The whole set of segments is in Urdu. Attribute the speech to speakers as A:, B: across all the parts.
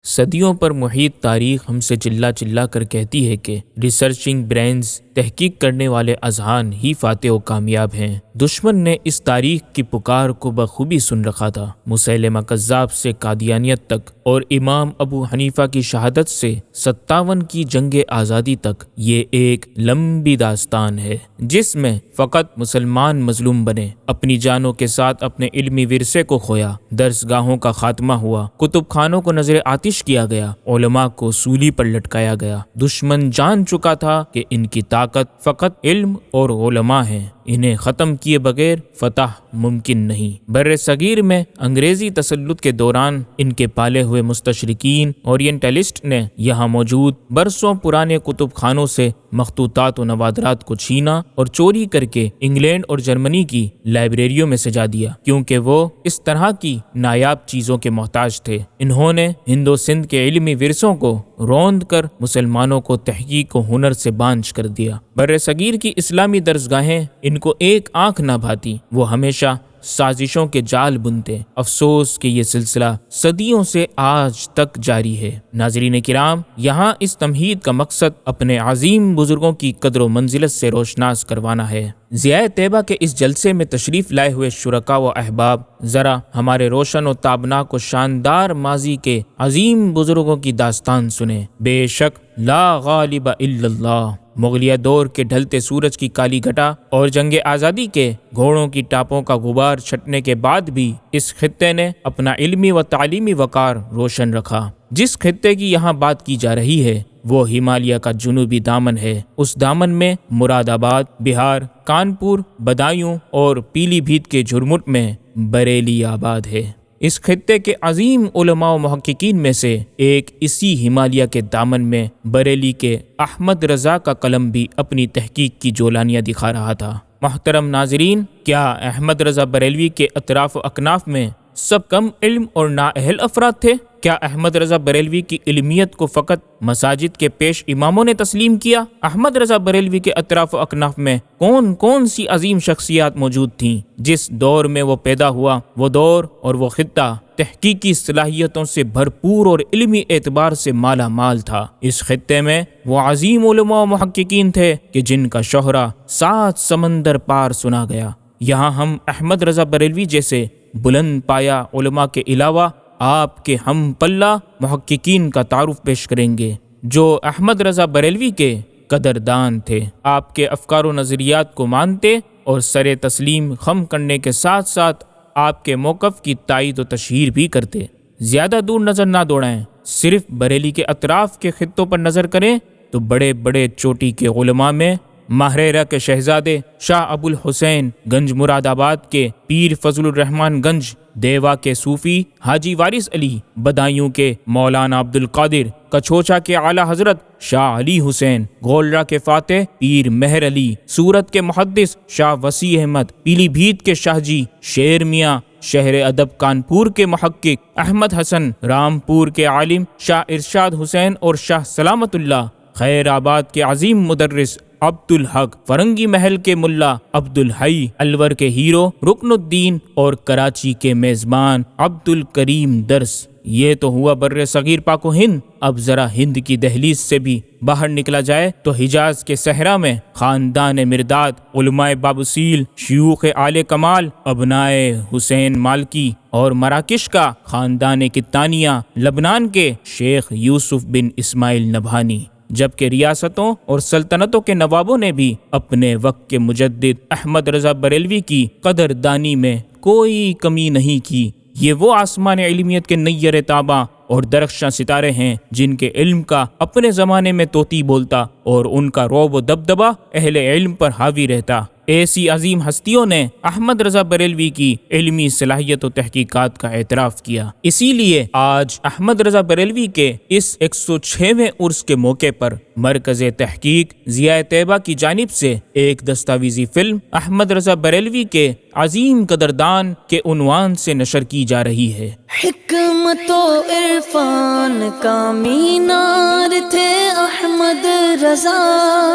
A: صدیوں پر محیط تاریخ ہم سے چلا چلا کر کہتی ہے کہ ریسرچنگ برینز، تحقیق کرنے والے اذہان ہی فاتح و کامیاب ہیں۔ دشمن نے اس تاریخ کی پکار کو بخوبی سن رکھا تھا۔ مسیلمہ کذاب سے قادیانیت تک اور امام ابو حنیفہ کی شہادت سے 57 کی جنگ آزادی تک یہ ایک لمبی داستان ہے جس میں فقط مسلمان مظلوم بنے، اپنی جانوں کے ساتھ اپنے علمی ورثے کو کھویا، درسگاہوں کا خاتمہ ہوا، کتب خانوں کو نظر آتش کیا گیا، علماء کو سولی پر لٹکایا گیا۔ دشمن جان چکا تھا کہ ان کی طاقت فقط علم اور علماء ہیں، انہیں ختم کیے بغیر فتح ممکن نہیں۔ بر صغیر میں انگریزی تسلط کے دوران ان کے پالے ہوئے مستشرقین اورینٹلسٹ نے یہاں موجود برسوں پرانے کتب خانوں سے مخطوطات و نوادرات کو چھینا اور چوری کر کے انگلینڈ اور جرمنی کی لائبریریوں میں سجا دیا، کیونکہ وہ اس طرح کی نایاب چیزوں کے محتاج تھے۔ انہوں نے ہند و سندھ کے علمی ورثوں کو روند کر مسلمانوں کو تحقیق و ہنر سے بانجھ کر دیا۔ بر صغیر کی اسلامی درسگاہیں ان کو ایک آنکھ نہ بھاتی، وہ ہمیشہ سازشوں کے جال بنتے۔ افسوس کہ یہ سلسلہ صدیوں سے آج تک جاری ہے۔ ناظرین کرام، یہاں اس تمہید کا مقصد اپنے عظیم بزرگوں کی قدر و منزلت سے روشناس کروانا ہے۔ ضیاء طیبہ کے اس جلسے میں تشریف لائے ہوئے شرکاء و احباب، ذرا ہمارے روشن و تابناک و شاندار ماضی کے عظیم بزرگوں کی داستان سنیں۔ بے شک لا غالب الا اللہ، مغلیہ دور کے ڈھلتے سورج کی کالی گھٹا اور جنگ آزادی کے گھوڑوں کی ٹاپوں کا غبار چھٹنے کے بعد بھی اس خطے نے اپنا علمی و تعلیمی وقار روشن رکھا۔ جس خطے کی یہاں بات کی جا رہی ہے وہ ہمالیہ کا جنوبی دامن ہے۔ اس دامن میں مراد آباد، بہار، کانپور، بدایوں اور پیلی بھیت کے جھرمٹ میں بریلی آباد ہے۔ اس خطے کے عظیم علماء و محققین میں سے ایک اسی ہمالیہ کے دامن میں بریلی کے احمد رضا کا قلم بھی اپنی تحقیق کی جولانیاں دکھا رہا تھا۔ محترم ناظرین، کیا احمد رضا بریلوی کے اطراف و اکناف میں سب کم علم اور نااہل افراد تھے؟ کیا احمد رضا بریلوی کی علمیت کو فقط مساجد کے پیش اماموں نے تسلیم کیا؟ احمد رضا بریلوی کے اطراف و اکناف میں کون کون سی عظیم شخصیات موجود تھیں؟ جس دور میں وہ پیدا ہوا، وہ دور اور وہ خطہ تحقیقی صلاحیتوں سے بھرپور اور علمی اعتبار سے مالا مال تھا۔ اس خطے میں وہ عظیم علماء و محققین تھے کہ جن کا شہرہ 7 سمندر پار سنا گیا۔ یہاں ہم احمد رضا بریلوی جیسے بلند پایا علماء کے علاوہ آپ کے ہم پلہ محققین کا تعارف پیش کریں گے جو احمد رضا بریلوی کے قدردان تھے، آپ کے افکار و نظریات کو مانتے اور سر تسلیم خم کرنے کے ساتھ ساتھ آپ کے موقف کی تائید و تشہیر بھی کرتے۔ زیادہ دور نظر نہ دوڑائیں، صرف بریلی کے اطراف کے خطوں پر نظر کریں تو بڑے بڑے چوٹی کے علماء میں ماہریرہ کے شہزادے شاہ ابو الحسین گنج مراد آباد کے پیر فضل الرحمن گنج، دیوا کے صوفی حاجی وارث علی، بدایوں کے مولانا عبد القادر، کچھوچا کے اعلی حضرت شاہ علی حسین، گولرا کے فاتح پیر مہر علی، سورت کے محدث شاہ وسیع احمد، پیلی بھیت کے شاہ جی شیر میاں، شہر ادب کانپور کے محقق احمد حسن، رامپور کے عالم شاہ ارشاد حسین اور شاہ سلامت اللہ، خیر آباد کے عظیم مدرس عبد الحق، فرنگی محل کے ملا عبد الحی، الور کے ہیرو رکن الدین اور کراچی کے میزبان عبد الکریم درس۔ یہ تو ہوا بر صغیر پاک و ہند۔ اب ذرا ہند کی دہلیز سے بھی باہر نکلا جائے تو حجاز کے صحرا میں خاندان مرداد، علماء بابسیل، شیوخ آل کمال، ابنائے حسین مالکی اور مراکش کا خاندان کتانیہ، لبنان کے شیخ یوسف بن اسماعیل نبھانی، جبکہ ریاستوں اور سلطنتوں کے نوابوں نے بھی اپنے وقت کے مجدد احمد رضا بریلوی کی قدردانی میں کوئی کمی نہیں کی۔ یہ وہ آسمان علمیت کے نیر تاباں اور درخشاں ستارے ہیں جن کے علم کا اپنے زمانے میں طوطی بولتا اور ان کا رعب و دبدبہ اہل علم پر حاوی رہتا۔ ایسی عظیم ہستیوں نے احمد رضا بریلوی کی علمی صلاحیت و تحقیقات کا اعتراف کیا۔ اسی لیے آج احمد رضا بریلوی کے اس 106ویں عرس کے موقع پر مرکز تحقیق ضیاء طیبہ کی جانب سے ایک دستاویزی فلم احمد رضا بریلوی کے عظیم قدردان کے عنوان سے نشر کی جا رہی ہے۔
B: حکمت و عرفان کا مینار تھے احمد رضا،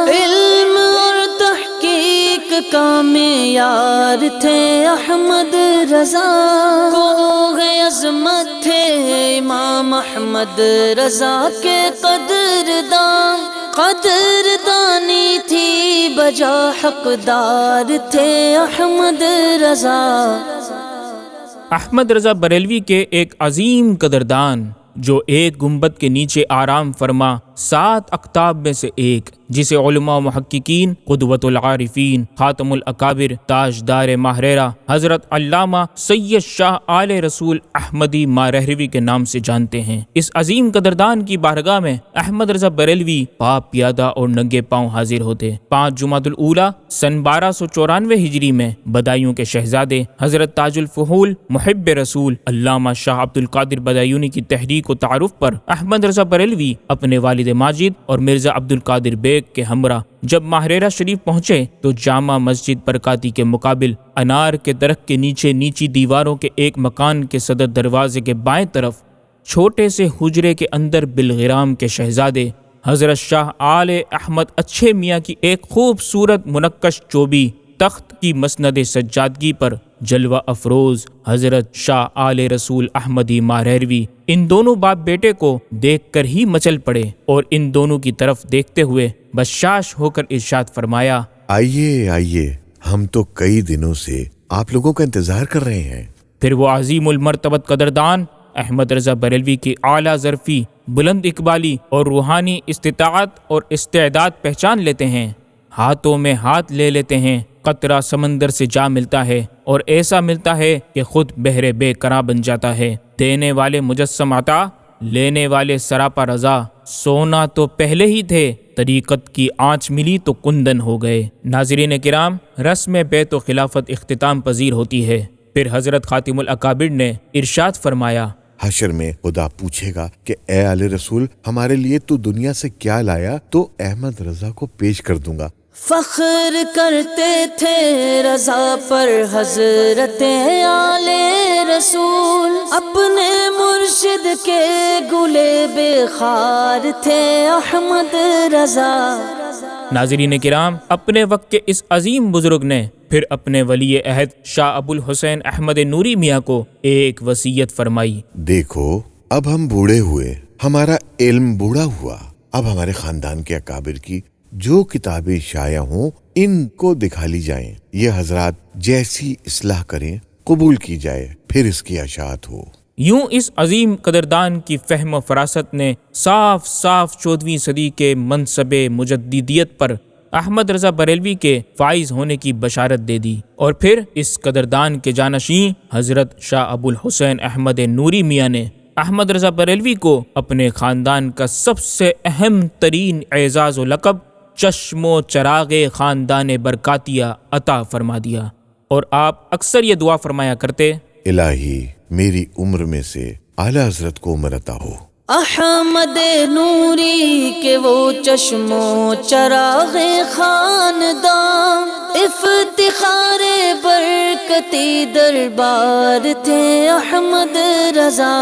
B: علم اور تحقیق تحقیق کا معیار تھے احمد رضا، کوہ عظمت تھے امام احمد رضا کے قدردان، قدردانی تھی بجا حقدار تھے احمد رضا۔
A: احمد رضا بریلوی کے ایک عظیم قدردان جو ایک گنبد کے نیچے آرام فرما 7 اقطاب میں سے ایک، جسے علماء و محققین قدوۃ العارفین خاتم الاکابر تاجدار ماہریرہ حضرت علامہ سید شاہ آل رسول احمدی مارہروی کے نام سے جانتے ہیں، اس عظیم قدردان کی بارگاہ میں احمد رضا بریلوی پاپ پیادہ اور ننگے پاؤں حاضر ہوتے۔ 5 جمادی الاولیٰ سن 1294 ہجری میں بدایوں کے شہزادے حضرت تاج الفحول محب رسول علامہ شاہ عبد القادر بدایونی کی تحریک و تعارف پر احمد رضا بریلوی اپنے والد ماجد اور مرزا عبد القادر بیگ کے ہمراہ جب ماہریرہ شریف پہنچے تو جامع مسجد برکاتی کے مقابل انار کے درخت کے نیچے نیچی دیواروں کے ایک مکان کے صدر دروازے کے بائیں طرف چھوٹے سے حجرے کے اندر بلغرام کے شہزادے حضرت شاہ آل احمد اچھے میاں کی ایک خوبصورت منقش چوبی تخت کی مسند سجادگی پر جلوہ افروز حضرت شاہ آل رسول احمدی مارہروی ان دونوں باپ بیٹے کو دیکھ کر ہی مچل پڑے اور ان دونوں کی طرف دیکھتے ہوئے بشاش ہو کر ارشاد فرمایا،
C: آئیے آئیے، ہم تو کئی دنوں سے آپ لوگوں کا انتظار کر رہے ہیں۔
A: پھر وہ عظیم المرتبت قدردان احمد رضا بریلوی کی اعلیٰ ظرفی، بلند اقبالی اور روحانی استطاعت اور استعداد پہچان لیتے ہیں، ہاتھوں میں ہاتھ لے لیتے ہیں، قطرہ سمندر سے جا ملتا ہے اور ایسا ملتا ہے کہ خود بحر بے قرار بن جاتا ہے، دینے والے مجسم عطا، لینے والے سراپا رضا، سونا تو پہلے ہی تھے، طریقت کی آنچ ملی تو کندن ہو گئے۔ ناظرین کرام، رسم بیت و خلافت اختتام پذیر ہوتی ہے، پھر حضرت خاتم الاکابر نے ارشاد فرمایا،
C: حشر میں خدا پوچھے گا کہ اے آل رسول، ہمارے لیے تو دنیا سے کیا لایا؟ تو احمد رضا کو پیش کر دوں گا۔
B: فخر کرتے تھے رضا پر حضرت آل رسول، اپنے مرشد کے گلے بے خار تھے احمد رضا۔
A: ناظرین کرام، اپنے وقت کے اس عظیم بزرگ نے پھر اپنے ولی عہد شاہ ابو الحسین احمد نوری میاں کو ایک وصیت فرمائی،
C: دیکھو اب ہم بوڑھے ہوئے، ہمارا علم بوڑھا ہوا، اب ہمارے خاندان کے اکابر کی جو کتابیں شائع ہوں ان کو دکھا لی جائیں، یہ حضرات جیسی اصلاح کریں قبول کی جائے، پھر اس کی اشاعت ہو۔
A: یوں اس عظیم قدردان کی فہم و فراست نے صاف صاف 14ویں صدی کے منصب مجددیت پر احمد رضا بریلوی کے فائز ہونے کی بشارت دے دی، اور پھر اس قدردان کے جانشین حضرت شاہ ابو الحسین احمد نوری میاں نے احمد رضا بریلوی کو اپنے خاندان کا سب سے اہم ترین اعزاز و لقب چشم و چراغ خاندان برکاتیہ عطا فرما دیا، اور آپ اکثر یہ دعا فرمایا کرتے،
C: الہی میری عمر میں سے اعلیٰ حضرت کو عمر عطا ہو۔
B: احمد نوری کے وہ چشم و چراغ خاندان، افتخار برکتی دربار تھے احمد رضا۔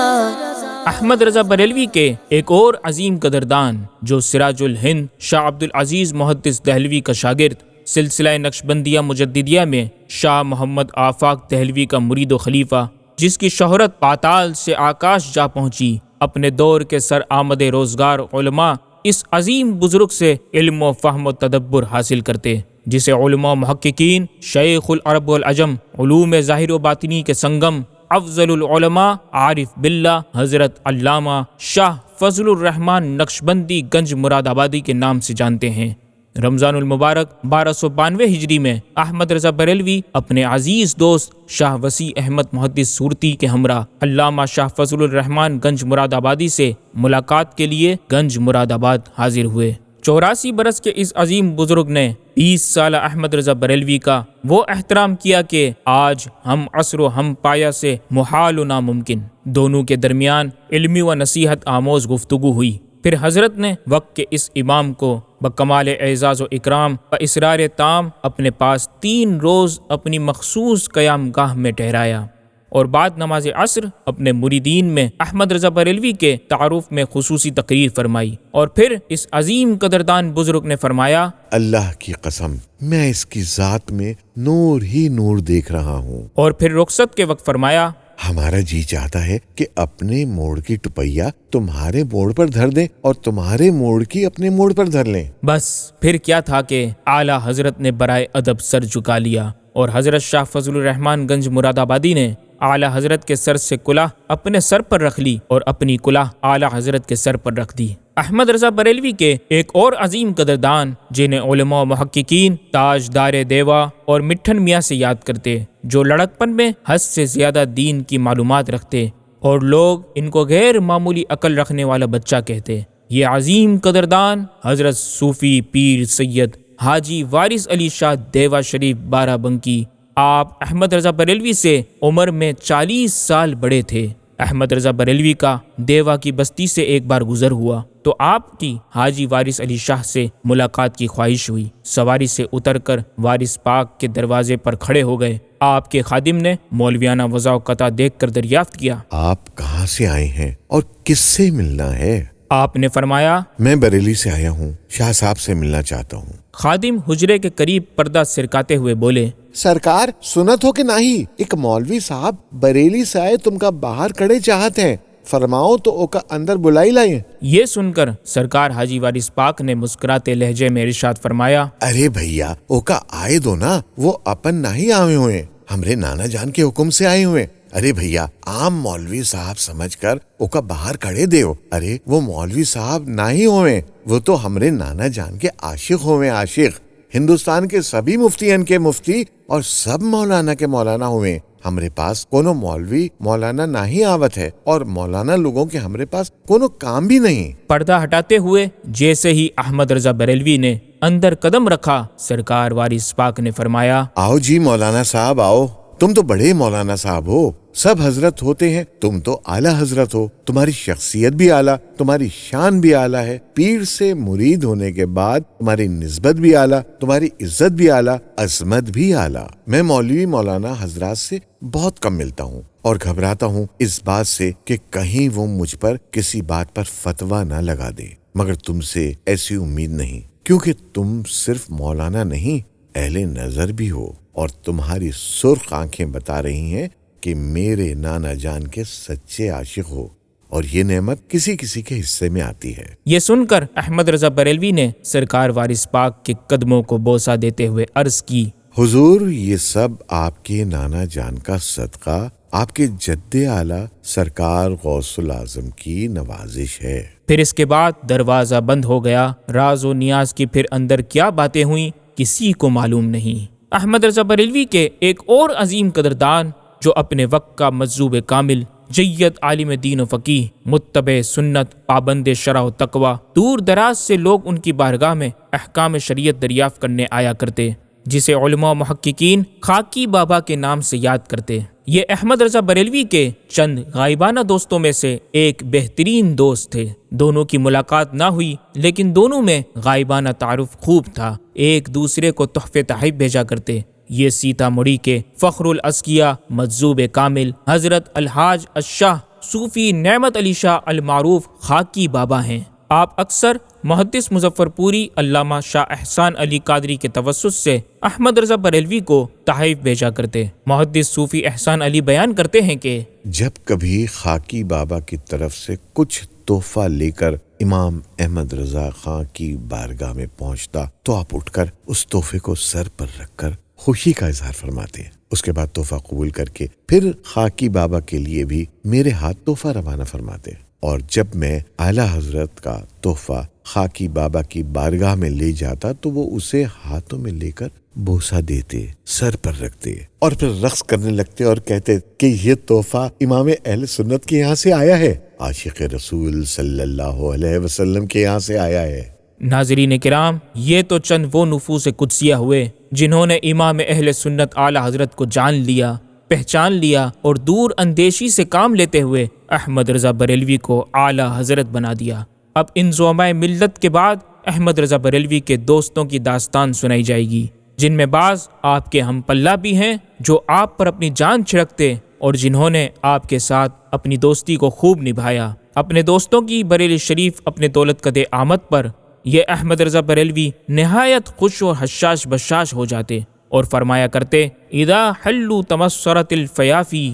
A: احمد رضا بریلوی کے ایک اور عظیم قدردان جو سراج الہند شاہ عبد العزیز محدث دہلوی کا شاگرد، سلسلہ نقشبندیہ مجددیہ میں شاہ محمد آفاق دہلوی کا مرید و خلیفہ، جس کی شہرت پاتال سے آکاش جا پہنچی، اپنے دور کے سر آمد روزگار علماء اس عظیم بزرگ سے علم و فہم و تدبر حاصل کرتے، جسے علماء محققین شیخ العرب والعجم، علوم ظاہر و باطنی کے سنگم، افضل العلماء عارف باللہ حضرت علامہ شاہ فضل الرحمن نقشبندی گنج مراد آبادی کے نام سے جانتے ہیں۔ رمضان المبارک 1292 ہجری میں احمد رضا بریلوی اپنے عزیز دوست شاہ وسیع احمد محدث صورتی کے ہمراہ علامہ شاہ فضل الرحمن گنج مراد آبادی سے ملاقات کے لیے گنج مراد آباد حاضر ہوئے۔ 84 برس کے اس عظیم بزرگ نے 20 سالہ احمد رضا بریلوی کا وہ احترام کیا کہ آج ہم عصر و ہم پایا سے محال و ناممکن، دونوں کے درمیان علمی و نصیحت آموز گفتگو ہوئی۔ پھر حضرت نے وقت کے اس امام کو بکمال اعزاز و اکرام و اسرار تام اپنے پاس 3 روز اپنی مخصوص قیام گاہ میں ٹھہرایا۔ اور بعد نماز عصر اپنے مریدین میں احمد رضا بریلوی کے تعارف میں خصوصی تقریر فرمائی، اور پھر اس عظیم قدردان بزرگ نے فرمایا،
C: اللہ کی قسم میں اس کی ذات میں نور ہی نور دیکھ رہا ہوں۔
A: اور پھر رخصت کے وقت فرمایا،
C: ہمارا جی چاہتا ہے کہ اپنے موڑ کی ٹپیا تمہارے موڑ پر دھر دیں اور تمہارے موڑ کی اپنے موڑ پر دھر لیں۔
A: بس پھر کیا تھا کہ اعلی حضرت نے برائے ادب سر جھکا لیا، اور حضرت شاہ فضل الرحمان گنج مراد آبادی نے اعلی حضرت کے سر سے کلاه اپنے سر پر رکھ لی اور اپنی کلاه اعلی حضرت کے سر پر رکھ دی۔ احمد رضا بریلوی کے ایک اور عظیم قدردان جنہیں علماء و محققین تاج دار دیوا اور مٹھن میاں سے یاد کرتے، جو لڑکپن میں حد سے زیادہ دین کی معلومات رکھتے اور لوگ ان کو غیر معمولی عقل رکھنے والا بچہ کہتے، یہ عظیم قدردان حضرت صوفی پیر سید حاجی وارث علی شاہ دیوا شریف بارہ بنکی، آپ احمد رضا بریلوی سے عمر میں 40 سال بڑے تھے۔ احمد رضا بریلوی کا دیوا کی بستی سے ایک بار گزر ہوا تو آپ کی حاجی وارث علی شاہ سے ملاقات کی خواہش ہوئی۔ سواری سے اتر کر وارث پاک کے دروازے پر کھڑے ہو گئے۔ آپ کے خادم نے مولویانہ وضع و قطع دیکھ کر دریافت کیا،
C: آپ کہاں سے آئے ہیں اور کس سے ملنا ہے؟
A: آپ نے فرمایا،
C: میں بریلی سے آیا ہوں، شاہ صاحب سے ملنا چاہتا ہوں۔
A: خادم حجرے کے قریب پردہ سرکاتے ہوئے بولے،
C: سرکار سنت ہو کہ نہیں، ایک مولوی صاحب بریلی سے آئے تم کا باہر کھڑے چاہتے ہیں، فرماؤ تو اوکا اندر بلائی لائیں۔
A: یہ سن کر سرکار حاجی وارث پاک نے مسکراتے لہجے میں ارشاد فرمایا،
C: ارے بھیا اوکا آئے دو نا، وہ اپن نہیں آئے ہوئے، ہمارے نانا جان کے حکم سے آئے ہوئے۔ ارے بھیا عام مولوی صاحب سمجھ کر اوکا باہر کھڑے دیو، ارے وہ مولوی صاحب نہیں ہوئے، وہ تو ہمارے نانا جان کے عاشق ہوئے، عاشق، ہندوستان کے سبھی مفتیان کے مفتی اور سب مولانا کے مولانا ہوئے۔ ہمارے پاس کونو مولوی مولانا نہیں آوت ہے اور مولانا لوگوں کے ہمارے پاس کونو کام بھی نہیں۔
A: پردہ ہٹاتے ہوئے جیسے ہی احمد رضا بریلوی نے اندر قدم رکھا، سرکار وارث پاک نے فرمایا،
C: آؤ جی مولانا صاحب آؤ، تم تو بڑے مولانا صاحب ہو، سب حضرت ہوتے ہیں، تم تو اعلیٰ حضرت ہو، تمہاری شخصیت بھی اعلیٰ، تمہاری شان بھی اعلیٰ ہے، پیر سے مرید ہونے کے بعد تمہاری نسبت بھی اعلیٰ، تمہاری عزت بھی اعلیٰ، عظمت بھی اعلیٰ۔ میں مولوی مولانا حضرات سے بہت کم ملتا ہوں اور گھبراتا ہوں اس بات سے کہ کہیں وہ مجھ پر کسی بات پر فتویٰ نہ لگا دے، مگر تم سے ایسی امید نہیں، کیونکہ تم صرف مولانا نہیں اہل نظر بھی ہو، اور تمہاری سرخ آنکھیں بتا رہی ہیں کہ میرے نانا جان کے سچے عاشق ہو، اور یہ نعمت کسی کسی کے حصے میں آتی ہے۔
A: یہ سن کر احمد رضا بریلوی نے سرکار وارث پاک کے قدموں کو بوسہ دیتے ہوئے عرض کی،
C: حضور یہ سب آپ کے نانا جان کا صدقہ، آپ کے جد اعلیٰ سرکار غوث العظم کی نوازش ہے۔
A: پھر اس کے بعد دروازہ بند ہو گیا۔ راز و نیاز کی پھر اندر کیا باتیں ہوئیں کسی کو معلوم نہیں۔ احمد رضا بریلوی کے ایک اور عظیم قدردان جو اپنے وقت کا مجذوب کامل، جید عالم دین و فقیہ، متبع سنت، پابند شرع و تقوی، دور دراز سے لوگ ان کی بارگاہ میں احکام شریعت دریافت کرنے آیا کرتے، جسے علماء و محققین خاکی بابا کے نام سے یاد کرتے۔ یہ احمد رضا بریلوی کے چند غائبانہ دوستوں میں سے ایک بہترین دوست تھے۔ دونوں کی ملاقات نہ ہوئی لیکن دونوں میں غائبانہ تعارف خوب تھا، ایک دوسرے کو تحفے تحائف بھیجا کرتے۔ یہ سیتا مڑی کے فخر الاسکیہ مجذوب کامل حضرت الحاج الشاہ صوفی نعمت علی شاہ المعروف خاکی بابا ہیں۔ آپ اکثر محدث مظفر پوری علامہ شاہ احسان علی قادری کے توسط سے احمد رضا بریلوی کو تحائف بھیجا کرتے۔ محدث صوفی احسان علی بیان کرتے ہیں کہ
C: جب کبھی خاکی بابا کی طرف سے کچھ تحفہ لے کر امام احمد رضا خان کی بارگاہ میں پہنچتا تو آپ اٹھ کر اس تحفے کو سر پر رکھ کر خوشی کا اظہار فرماتے، اس کے بعد تحفہ قبول کر کے پھر خاکی بابا کے لیے بھی میرے ہاتھ تحفہ روانہ فرماتے، اور جب میں اعلیٰ حضرت کا تحفہ خاکی بابا کی بارگاہ میں لے جاتا تو وہ اسے ہاتھوں میں لے کر بوسہ دیتے، سر پر رکھتے اور پھر رقص کرنے لگتے اور کہتے کہ یہ تحفہ امام اہل سنت کے یہاں سے آیا ہے، عاشق رسول صلی اللہ علیہ وسلم کے یہاں سے آیا ہے۔
A: ناظرین کرام، یہ تو چند وہ نفوس قدسیہ ہوئے جنہوں نے امام اہل سنت اعلیٰ حضرت کو جان لیا، پہچان لیا اور دور اندیشی سے کام لیتے ہوئے احمد رضا بریلوی کو اعلیٰ حضرت بنا دیا۔ اب ان زعماء ملت کے بعد احمد رضا بریلوی کے دوستوں کی داستان سنائی جائے گی، جن میں بعض آپ کے ہم پلہ بھی ہیں جو آپ پر اپنی جان چھڑکتے اور جنہوں نے آپ کے ساتھ اپنی دوستی کو خوب نبھایا۔ اپنے دوستوں کی بریلی شریف اپنے دولت قد آمد پر یہ احمد رضا بریلوی نہایت خوش و حشاش بشاش ہو جاتے اور فرمایا کرتے، اذا حلوا تمسرت الفیافی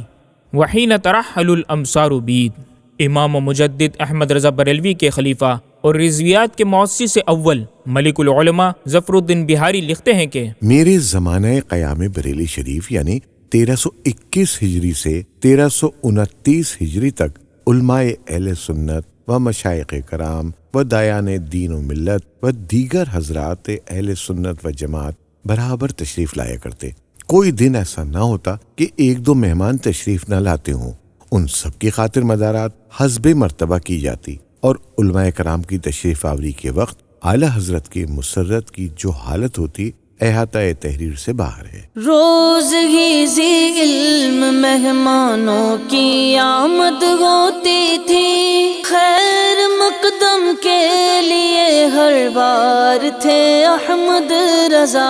A: وحین ترحل الامصار بید۔ امام و مجدد احمد رضا بریلوی کے خلیفہ اور رضویات کے مؤسس اول ملک العلماء ظفر الدین بہاری لکھتے ہیں کہ
C: میرے زمانہ قیام بریلی شریف یعنی 1321 ہجری سے 1329 ہجری تک علماء اہل سنت و مشائخ کرام و دایان دین و ملت و دیگر حضرات اہل سنت و جماعت برابر تشریف لایا کرتے۔ کوئی دن ایسا نہ ہوتا کہ ایک دو مہمان تشریف نہ لاتے ہوں۔ ان سب کی خاطر مدارات حسب مرتبہ کی جاتی اور علماء کرام کی تشریف آوری کے وقت اعلیٰ حضرت کی مسرت کی جو حالت ہوتی احاطہ تحریر سے باہر ہے۔
B: روز ہی ذی علم مہمانوں کی آمد ہوتی تھی، خیر مقدم کے لیے ہر بار تھے احمد رضا۔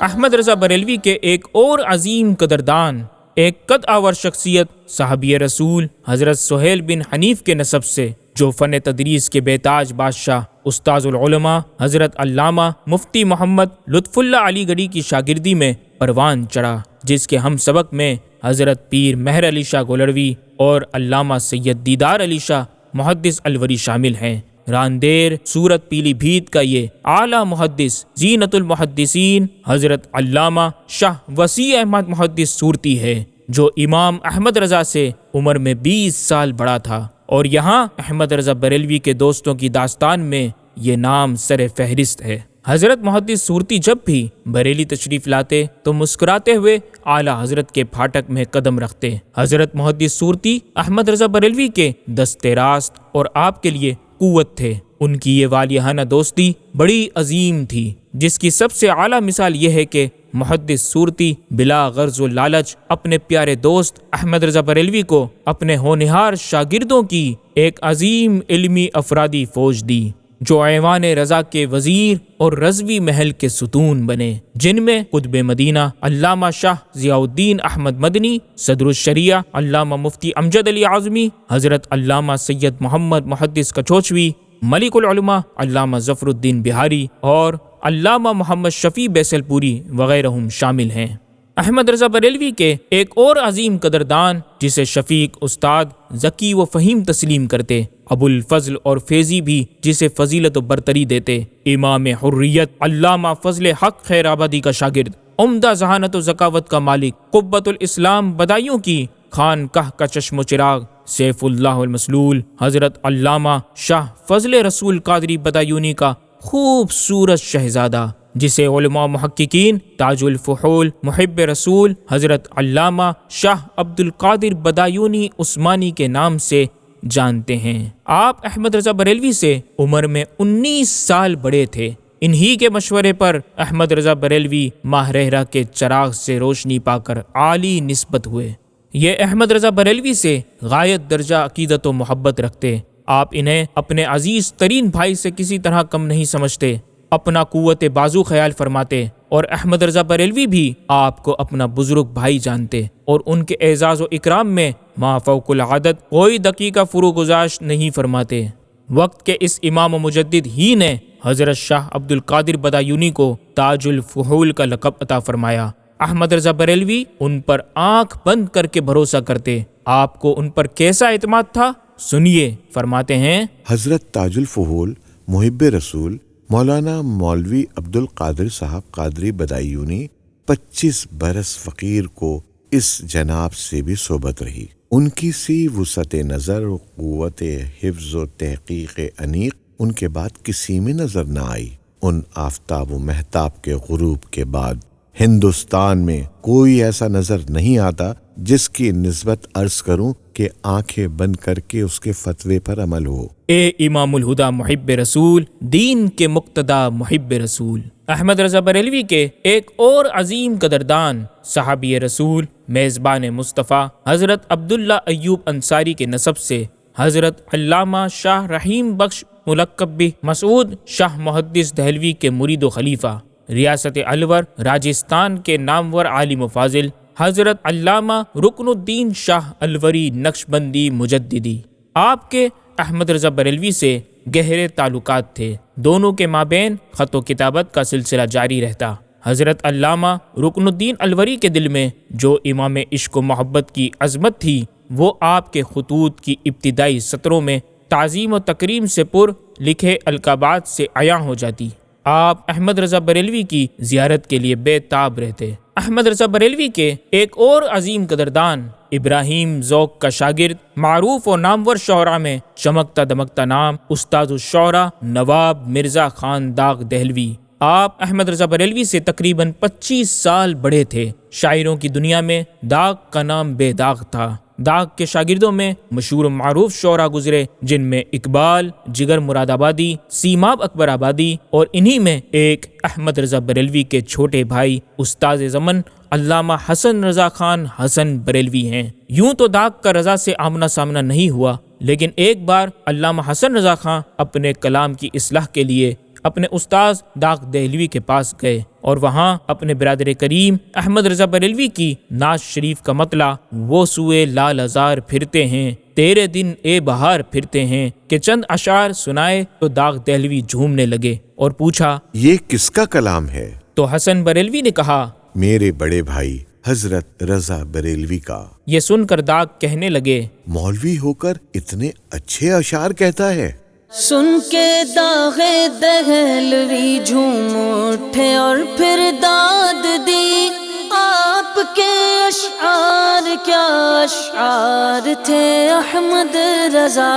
A: احمد رضا بریلوی کے ایک اور عظیم قدردان، ایک قد آور شخصیت صحابی رسول حضرت سہیل بن حنیف کے نسب سے، جو فن تدریس کے بے تاج بادشاہ استاذ العلماء حضرت علامہ مفتی محمد لطف اللہ علی گڑھی کی شاگردی میں پروان چڑھا، جس کے ہم سبق میں حضرت پیر مہر علی شاہ گولروی اور علامہ سید دیدار علی شاہ محدث الوری شامل ہیں۔ راندیر سورت پیلی بھیت کا یہ اعلیٰ محدث زینت المحدثین حضرت علامہ شاہ وسیع احمد محدث سورتی ہے، جو امام احمد رضا سے عمر میں 20 سال بڑا تھا، اور یہاں احمد رضا بریلوی کے دوستوں کی داستان میں یہ نام سر فہرست ہے۔ حضرت محدث سورتی جب بھی بریلی تشریف لاتے تو مسکراتے ہوئے اعلیٰ حضرت کے پھاٹک میں قدم رکھتے۔ حضرت محدث سورتی احمد رضا بریلوی کے دست راست اور آپ کے لیے قوت تھے۔ ان کی یہ والیانہ دوستی بڑی عظیم تھی، جس کی سب سے اعلیٰ مثال یہ ہے کہ محدث سورتی بلا غرض و لالچ اپنے پیارے دوست احمد رضا بریلوی کو اپنے ہونہار شاگردوں کی ایک عظیم علمی افرادی فوج دی، جو ایوان رضا کے وزیر اور رضوی محل کے ستون بنے، جن میں قطب مدینہ علامہ شاہ ضیاء الدین احمد مدنی، صدر الشریعہ علامہ مفتی امجد علی اعظمی، حضرت علامہ سید محمد محدث کچوچوی، ملک العلماء علامہ ظفر الدین بہاری اور علامہ محمد شفیع بیسل پوری وغیرہ شامل ہیں۔ احمد رضا بریلوی کے ایک اور عظیم قدردان، جسے شفیق استاد ذکی و فہیم تسلیم کرتے، ابو الفضل اور فیضی بھی جسے فضیلت و برتری دیتے، امام حریت علامہ فضل حق خیر آبادی کا شاگرد، عمدہ ذہانت و ذکاوت کا مالک، قبۃ الاسلام بدایوں کی خانقاہ کا چشم و چراغ، سیف اللہ المسلول حضرت علامہ شاہ فضل رسول قادری بدایونی کا خوبصورت شہزادہ، جسے علماء محققین تاج الفحول محب رسول حضرت علامہ شاہ عبد القادر بدایونی عثمانی کے نام سے جانتے ہیں۔ آپ احمد رضا بریلوی سے عمر میں 19 سال بڑے تھے۔ انہی کے مشورے پر احمد رضا بریلوی ماہ رحرہ کے چراغ سے روشنی پا کر عالی نسبت ہوئے۔ یہ احمد رضا بریلوی سے غایت درجہ عقیدت و محبت رکھتے۔ آپ انہیں اپنے عزیز ترین بھائی سے کسی طرح کم نہیں سمجھتے، اپنا قوت بازو خیال فرماتے، اور احمد رضا بریلوی بھی آپ کو اپنا بزرگ بھائی جانتے، اور ان کے اعزاز و اکرام میں ما فوق العادت کوئی دقیقہ فروگزاشت نہیں فرماتے۔ وقت کے اس امام و مجدد ہی نے حضرت شاہ عبد القادر بدایونی کو تاج الفحول کا لقب عطا فرمایا۔ احمد رضا بریلوی ان پر آنکھ بند کر کے بھروسہ کرتے۔ آپ کو ان پر کیسا اعتماد تھا، سنیے، فرماتے ہیں،
C: حضرت تاج الفحول محب رسول مولانا مولوی عبد القادر صاحب قادری بدایونی 25 برس فقیر کو اس جناب سے بھی صحبت رہی۔ ان کی سی وسعت نظر و قوت حفظ و تحقیق انیق ان کے بعد کسی میں نظر نہ آئی۔ ان آفتاب و مہتاب کے غروب کے بعد ہندوستان میں کوئی ایسا نظر نہیں آتا جس کی نسبت عرض کروں کہ آنکھیں بند کر کے اس کے فتوے پر عمل ہو۔
A: اے امام الہدا محب رسول، دین کے مقتدا محب رسول۔ احمد رضا بریلوی کے ایک اور عظیم قدردان، صحابی رسول میزبان مصطفیٰ حضرت عبداللہ ایوب انصاری کے نسب سے حضرت علامہ شاہ رحیم بخش ملقب بھی مسعود شاہ محدث دہلوی کے مرید و خلیفہ، ریاست الور راجستھان کے نامور عالم و فاضل حضرت علامہ رکن الدین شاہ الوری نقشبندی مجددی۔ آپ کے احمد رضا بریلوی سے گہرے تعلقات تھے، دونوں کے مابین خط و کتابت کا سلسلہ جاری رہتا۔ حضرت علامہ رکن الدین الوری کے دل میں جو امام عشق و محبت کی عظمت تھی وہ آپ کے خطوط کی ابتدائی سطروں میں تعظیم و تکریم سے پر لکھے القابات سے عیاں ہو جاتی۔ آپ احمد رضا بریلوی کی زیارت کے لیے بے تاب رہتے۔ احمد رضا بریلوی کے ایک اور عظیم قدردان ابراہیم ذوق کا شاگرد، معروف و نامور شعراء میں چمکتا دمکتا نام استاد الشعراء نواب مرزا خان داغ دہلوی۔ آپ احمد رضا بریلوی سے تقریباً 25 سال بڑے تھے۔ شاعروں کی دنیا میں داغ کا نام بے داغ تھا۔ داغ کے شاگردوں میں مشہور و معروف شعراء گزرے، جن میں اقبال، جگر مراد آبادی، سیماب اکبر آبادی، اور انہی میں ایک احمد رضا بریلوی کے چھوٹے بھائی استاد زمن علامہ حسن رضا خان حسن بریلوی ہیں۔ یوں تو داغ کا رضا سے آمنا سامنا نہیں ہوا، لیکن ایک بار علامہ حسن رضا خان اپنے کلام کی اصلاح کے لیے اپنے استاد داغ دہلوی کے پاس گئے اور وہاں اپنے برادر کریم احمد رضا بریلوی کی نعت شریف کا مطلع وہ سوئے لال ازار پھرتے ہیں تیرے دن اے بہار پھرتے ہیں کہ چند اشعار سنائے تو داغ دہلوی جھومنے لگے اور پوچھا،
C: یہ کس کا کلام ہے؟
A: تو حسن بریلوی نے کہا،
C: میرے بڑے بھائی حضرت رضا بریلوی کا۔
A: یہ سن کر داغ کہنے لگے،
C: مولوی ہو کر اتنے اچھے اشعار کہتا ہے۔
B: سن کے داغ دہلوی جھوم اٹھے اور پھر داد دی، آپ کے اشعار کیا اشعار تھے احمد رضا۔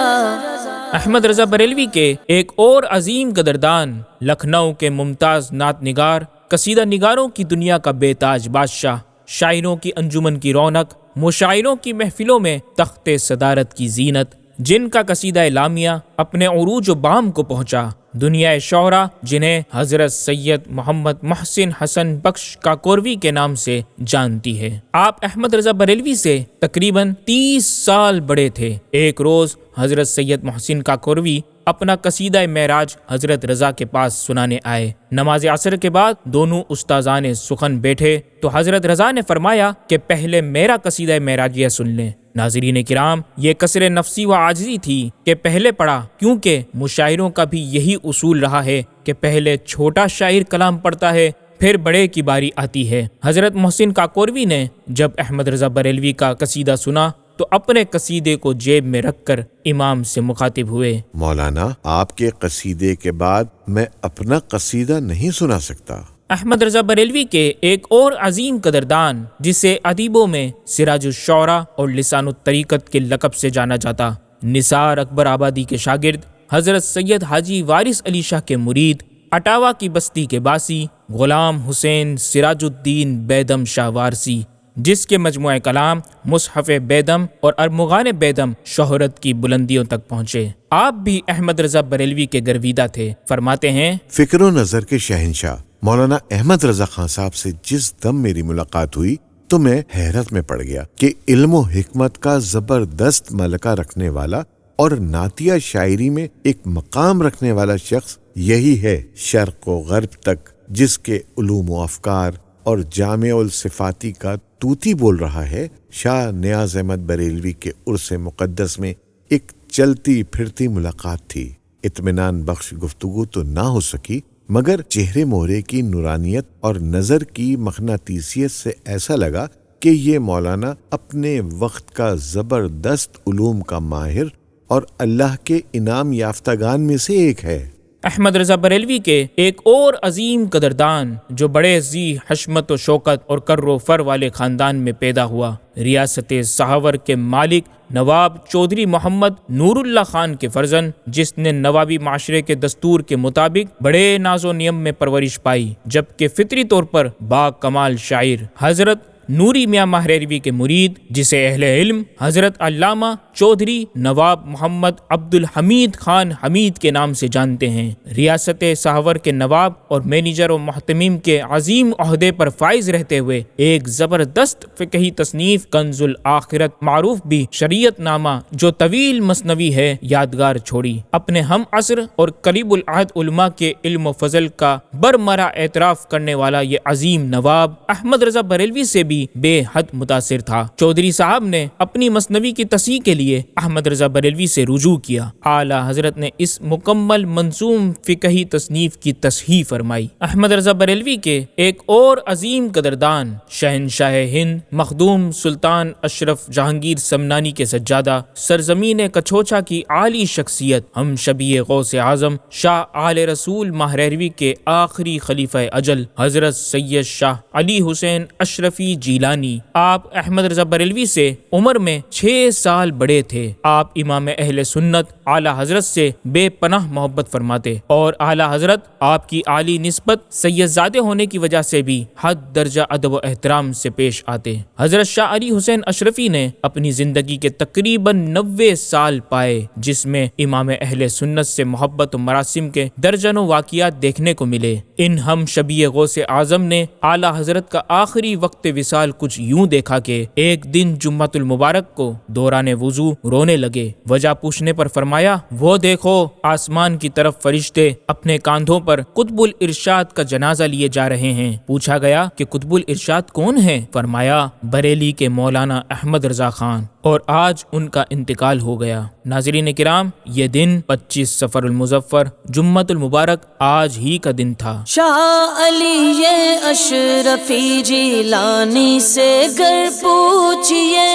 A: احمد رضا بریلوی کے ایک اور عظیم قدردان، لکھنؤ کے ممتاز نعت نگار، قصیدہ نگاروں کی دنیا کا بے تاج بادشاہ، شاعروں کی انجمن کی رونق، مشاعروں کی محفلوں میں تخت صدارت کی زینت، جن کا قصیدہ لامیہ اپنے عروج و بام کو پہنچا، دنیا شعراء جنہیں حضرت سید محمد محسن حسن بخش کاکوروی کے نام سے جانتی ہے۔ آپ احمد رضا بریلوی سے تقریباً 30 سال بڑے تھے۔ ایک روز حضرت سید محسن کاکوروی اپنا قصیدہ معراج حضرت رضا کے پاس سنانے آئے۔ نماز عصر کے بعد دونوں استاذان سخن بیٹھے تو حضرت رضا نے فرمایا کہ پہلے میرا قصیدہ معراجیہ سن لیں۔ ناظرین کرام، یہ کسر نفسی و عاجزی تھی کہ پہلے پڑھا، کیونکہ مشاعروں کا بھی یہی اصول رہا ہے کہ پہلے چھوٹا شاعر کلام پڑھتا ہے پھر بڑے کی باری آتی ہے۔ حضرت محسن کاکوروی نے جب احمد رضا بریلوی کا قصیدہ سنا تو اپنے قصیدے کو جیب میں رکھ کر امام سے مخاطب ہوئے،
C: مولانا آپ کے قصیدے کے بعد میں اپنا قصیدہ نہیں سنا سکتا۔
A: احمد رضا بریلوی کے ایک اور عظیم قدردان، جسے ادیبوں میں سراج الشعراء اور لسان الطریقت کے لقب سے جانا جاتا، نثار اکبر آبادی کے شاگرد، حضرت سید حاجی وارث علی شاہ کے مرید، اٹاوا کی بستی کے باسی، غلام حسین سراج الدین بیدم شاہ وارسی، جس کے مجموعہ کلام مصحف بیدم اور ارمغان بیدم شہرت کی بلندیوں تک پہنچے۔ آپ بھی احمد رضا بریلوی کے گرویدہ تھے۔ فرماتے ہیں،
C: فکر و نظر کے شہنشاہ مولانا احمد رضا خان صاحب سے جس دم میری ملاقات ہوئی تو میں حیرت میں پڑ گیا کہ علم و حکمت کا زبردست ملکہ رکھنے والا اور نعتیہ شاعری میں ایک مقام رکھنے والا شخص یہی ہے شرق و غرب تک جس کے علوم و افکار اور جامع الصفاتی کا توتی بول رہا ہے۔ شاہ نیاز احمد بریلوی کے عرس مقدس میں ایک چلتی پھرتی ملاقات تھی۔ اطمینان بخش گفتگو تو نہ ہو سکی، مگر چہرے مہرے کی نورانیت اور نظر کی مغناطیسیت سے ایسا لگا کہ یہ مولانا اپنے وقت کا زبردست علوم کا ماہر اور اللہ کے انعام یافتگان میں سے ایک ہے۔
A: احمد رضا بریلوی کے ایک اور عظیم قدردان، جو بڑے ذی حشمت و شوکت اور کر و فر والے خاندان میں پیدا ہوا، ریاست سہاور کے مالک نواب چودھری محمد نور اللہ خان کے فرزند، جس نے نوابی معاشرے کے دستور کے مطابق بڑے ناز و نیم میں پرورش پائی، جبکہ فطری طور پر با کمال شاعر حضرت نوری میاں مہریروی کے مرید، جسے اہل علم حضرت علامہ چودھری نواب محمد عبد الحمید خان حمید کے نام سے جانتے ہیں، ریاست سہاور کے نواب اور مینیجر و محتمیم کے عظیم عہدے پر فائز رہتے ہوئے ایک زبردست فقہی تصنیف کنز الآخرت، معروف بھی شریعت نامہ، جو طویل مثنوی ہے، یادگار چھوڑی۔ اپنے ہم عصر اور قریب العہد علماء کے علم و فضل کا برمرہ اعتراف کرنے والا یہ عظیم نواب احمد رضا بریلوی سے بھی بھی بے حد متاثر تھا۔ چودھری صاحب نے اپنی مثنوی کی تصحیح کے لیے احمد رضا بریلوی سے رجوع کیا۔ اعلیٰ حضرت نے اس مکمل منظوم فقہی تصنیف کی تصحیح فرمائی۔ احمد رضا بریلوی کے ایک اور عظیم قدردان شہنشاہ ہند مخدوم سلطان اشرف جہانگیر سمنانی کے سجادہ، سرزمین کچھوچا کی عالی شخصیت، ہم شبیہ غوث اعظم شاہ آل رسول ماہریروی کے آخری خلیفہ اجل حضرت سید شاہ علی حسین اشرفی جیلانی، آپ احمد رضا بریلوی سے عمر میں 6 سال بڑے تھے۔ آپ امام اہل سنت اعلیٰ حضرت سے بے پناہ محبت فرماتے اور اعلیٰ حضرت آپ کی عالی نسبت سیدزادے ہونے کی وجہ سے بھی حد درجہ ادب و احترام سے پیش آتے۔ حضرت شاہ علی حسین اشرفی نے اپنی زندگی کے تقریباً 90 سال پائے، جس میں امام اہل سنت سے محبت و مراسم کے درجنوں واقعات دیکھنے کو ملے۔ ان ہم شبیہ غوث اعظم نے اعلیٰ حضرت کا آخری وقت وصال کچھ یوں دیکھا کہ ایک دن جمعۃ المبارک کو دوران وضو رونے لگے۔ وجہ پوچھنے پر فرمایا، وہ دیکھو آسمان کی طرف فرشتے اپنے کاندھوں پر قطب الارشاد کا جنازہ لیے جا رہے ہیں۔ پوچھا گیا کہ قطب الارشاد کون ہے؟ فرمایا بریلی کے مولانا احمد رضا خان، اور آج ان کا انتقال ہو گیا۔ ناظرین کرام، یہ دن 25 صفر المظفر جمعۃ المبارک آج ہی کا دن تھا۔
B: شاہ علی اشرفی جیلانی سے گر پوچھئے،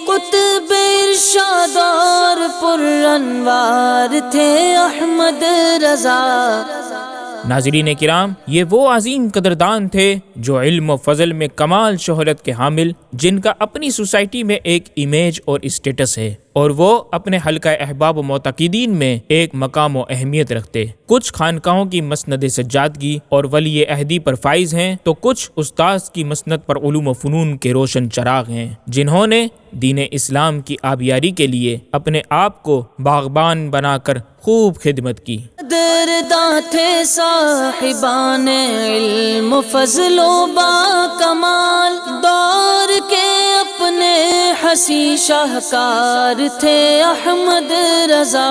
B: قطب ارشاد اور پر انوار تھے احمد رضا۔
A: ناظرین کرام، یہ وہ عظیم قدردان تھے جو علم و فضل میں کمال شہرت کے حامل، جن کا اپنی سوسائٹی میں ایک امیج اور اسٹیٹس ہے، اور وہ اپنے حلقہ احباب و معتقدین میں ایک مقام و اہمیت رکھتے۔ کچھ خانقاہوں کی مسند سجادگی اور ولی عہدی پر فائز ہیں، تو کچھ استاذ کی مسند پر علوم و فنون کے روشن چراغ ہیں، جنہوں نے دین اسلام کی آبیاری کے لیے اپنے آپ کو باغبان بنا کر خوب خدمت کی۔
B: قدرداں تھے صاحبان علم و فضل و با کمال، دور کے اپنے حسین شاہکار تھے احمد رضا۔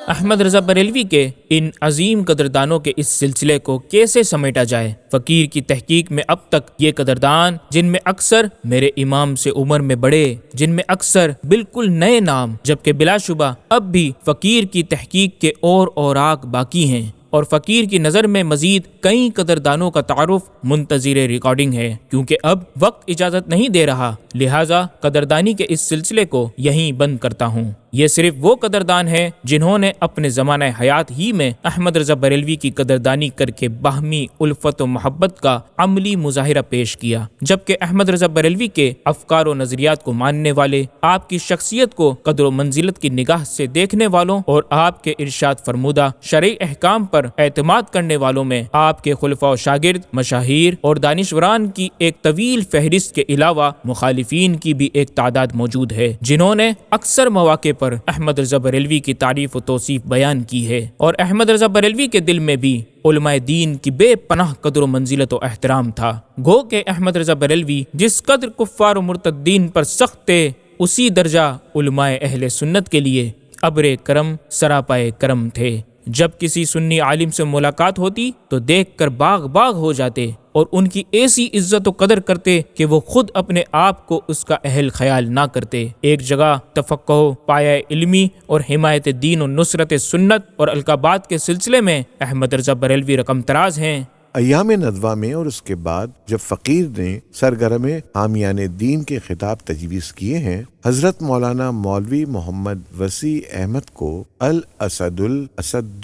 A: احمد رضا بریلوی کے ان عظیم قدردانوں کے اس سلسلے کو کیسے سمیٹا جائے؟ فقیر کی تحقیق میں اب تک یہ قدردان، جن میں اکثر میرے امام سے عمر میں بڑے، جن میں اکثر بالکل نئے نام، جبکہ بلا شبہ اب بھی فقیر کی تحقیق کے اور اوراق باقی ہیں، اور فقیر کی نظر میں مزید کئی قدردانوں کا تعارف منتظر ریکارڈنگ ہے، کیونکہ اب وقت اجازت نہیں دے رہا، لہٰذا قدردانی کے اس سلسلے کو یہیں بند کرتا ہوں۔ یہ صرف وہ قدردان ہیں جنہوں نے اپنے زمانہ حیات ہی میں احمد رضا بریلوی کی قدردانی کر کے باہمی الفت و محبت کا عملی مظاہرہ پیش کیا، جبکہ احمد رضا بریلوی کے افکار و نظریات کو ماننے والے، آپ کی شخصیت کو قدر و منزلت کی نگاہ سے دیکھنے والوں اور آپ کے ارشاد فرمودہ شرعی احکام پر اعتماد کرنے والوں میں آپ کے خلفاء و شاگرد، مشاہیر اور دانشوران کی ایک طویل فہرست کے علاوہ مخالفین کی بھی ایک تعداد موجود ہے، جنہوں نے اکثر مواقع پر احمد رضا بریلوی کی تعریف و توصیف بیان کی ہے، اور احمد رضا بریلوی کے دل میں بھی علماء دین کی بے پناہ قدر و منزلت و احترام تھا۔ گو کہ احمد رضا بریلوی جس قدر کفار و مرتدین پر سخت تھے، اسی درجہ علماء اہل سنت کے لیے ابر کرم سراپائے کرم تھے۔ جب کسی سنی عالم سے ملاقات ہوتی تو دیکھ کر باغ باغ ہو جاتے اور ان کی ایسی عزت و قدر کرتے کہ وہ خود اپنے آپ کو اس کا اہل خیال نہ کرتے۔ ایک جگہ تفقہ، پایہ علمی اور حمایت دین و نصرت سنت اور القابات کے سلسلے میں احمد رضا بریلوی رقم تراز ہیں۔
C: ایام ندوہ میں اور اس کے بعد جب فقیر نے سرگرم حامیان دین کے خطاب تجویز کیے ہیں، حضرت مولانا مولوی محمد وسیع احمد کو الاسد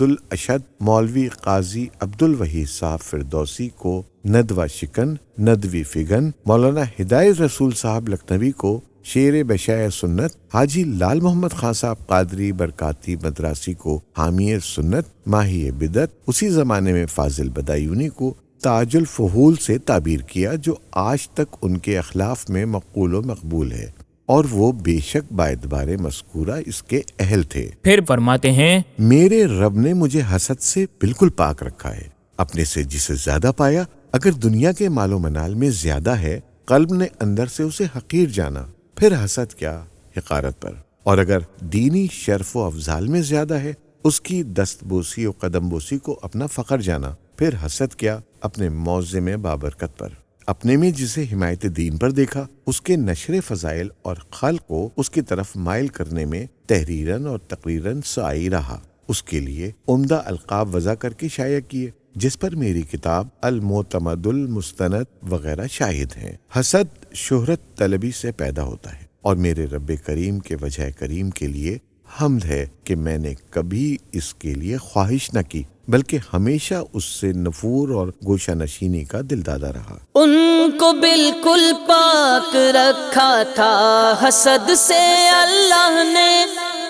C: الاشد، مولوی قاضی عبد الوحید صاحب فردوسی کو ندوہ شکن ندوی فگن، مولانا ہدایت رسول صاحب لکھنوی کو شیر بشائے سنت، حاجی لال محمد خان صاحب قادری برکاتی مدراسی کو حامی سنت ماہی بدعت، اسی زمانے میں فاضل بدایونی کو تاج الفحول سے تعبیر کیا، جو آج تک ان کے اخلاف میں مقبول و مقبول ہے، اور وہ بے شک باعتبار مذکورہ اس کے اہل تھے۔
A: پھر فرماتے ہیں،
C: میرے رب نے مجھے حسد سے بالکل پاک رکھا ہے، اپنے سے جسے زیادہ پایا، اگر دنیا کے مال و منال میں زیادہ ہے، قلب نے اندر سے اسے حقیر جانا، پھر حسد کیا حقارت پر، اور اگر دینی شرف و افضال میں زیادہ ہے، اس کی دست بوسی و قدم بوسی کو اپنا فخر جانا، پھر حسد کیا اپنے معظم بابرکت پر۔ اپنے میں جسے حمایت دین پر دیکھا، اس کے نشر فضائل اور خلق کو اس کی طرف مائل کرنے میں تحریراً اور تقریراً سعی رہا۔ اس کے لیے عمدہ القاب وضع کر کے شائع کیے، جس پر میری کتاب المعتمد المستند وغیرہ شاہد ہیں۔ حسد شہرت طلبی سے پیدا ہوتا ہے، اور میرے رب کریم کے وجہ کریم کے لیے حمد ہے کہ میں نے کبھی اس کے لیے خواہش نہ کی، بلکہ ہمیشہ اس سے نفور اور گوشہ نشینی کا دلدادہ رہا۔
B: ان کو بالکل پاک رکھا تھا حسد سے اللہ نے،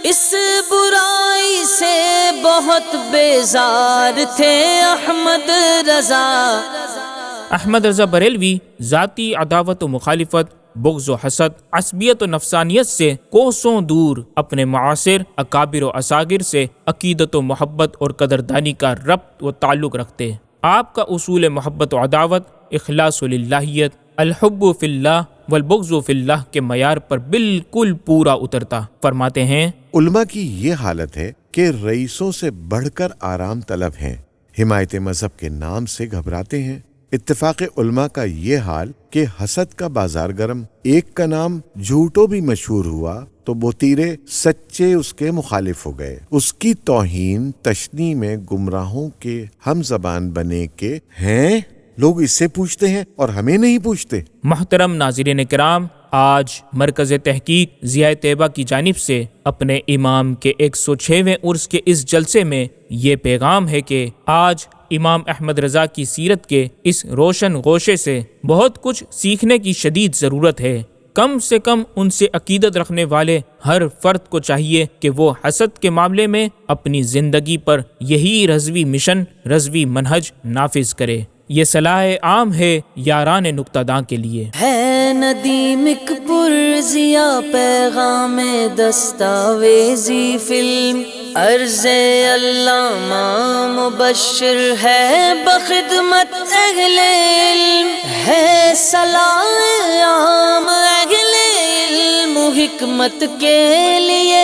B: اس برائی سے بہت بیزار تھے احمد رضا۔
A: احمد رضا بریلوی ذاتی عداوت و مخالفت، بغض و حسد، عصبیت و نفسانیت سے کوسوں دور اپنے معاصر اکابر و اصاغر سے عقیدت و محبت اور قدردانی کا ربط و تعلق رکھتے۔ آپ کا اصول محبت و عداوت، اخلاص و للہیت، الحب فی اللہ والبغض فی اللہ کے معیار پر بالکل پورا اترتا۔ فرماتے ہیں،
C: علماء کی یہ حالت ہے کہ رئیسوں سے بڑھ کر آرام طلب ہیں، حمایت مذہب کے نام سے گھبراتے ہیں۔ اتفاق علماء کا یہ حال کہ حسد کا بازار گرم، ایک کا نام جھوٹو بھی مشہور ہوا تو بوتیرے سچے اس کے مخالف ہو گئے، اس کی توہین تشنیع میں گمراہوں کے ہم زبان بنے کے ہیں۔ لوگ اس سے پوچھتے ہیں اور ہمیں نہیں پوچھتے۔
A: محترم ناظرین کرام، آج مرکز تحقیق ضیاء طیبہ کی جانب سے اپنے امام کے 106ویں عرس کے اس جلسے میں یہ پیغام ہے کہ آج امام احمد رضا کی سیرت کے اس روشن گوشے سے بہت کچھ سیکھنے کی شدید ضرورت ہے۔ کم سے کم ان سے عقیدت رکھنے والے ہر فرد کو چاہیے کہ وہ حسد کے معاملے میں اپنی زندگی پر یہی رضوی مشن، رضوی منہج نافذ کرے۔ یہ صلاح عام ہے یاران نکتہ داں کے لیے۔
B: ہے ندیم ایک پرزیا پیغام دستاویزی فلم، عرض علامہ مبشر ہے بخدمت اہل علم، ہے صلاح عام اہل علم و حکمت کے لیے،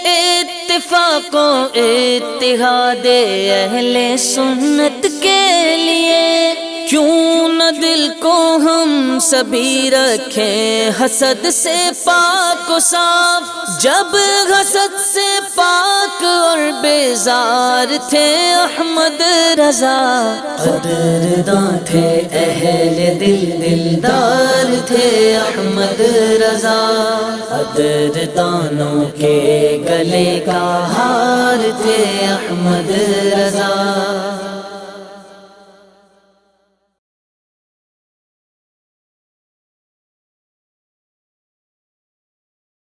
B: اتفاق و اتحاد اہل سنت کے لیے۔ کیوں نہ دل کو ہم سبھی رکھیں حسد سے پاک و صاف، جب حسد سے پاک اور بیزار تھے احمد رضا۔ قدرداں تھے اہل دل، دلدار تھے احمد رضا، قدردانوں کے گلے کا ہار تھے احمد رضا۔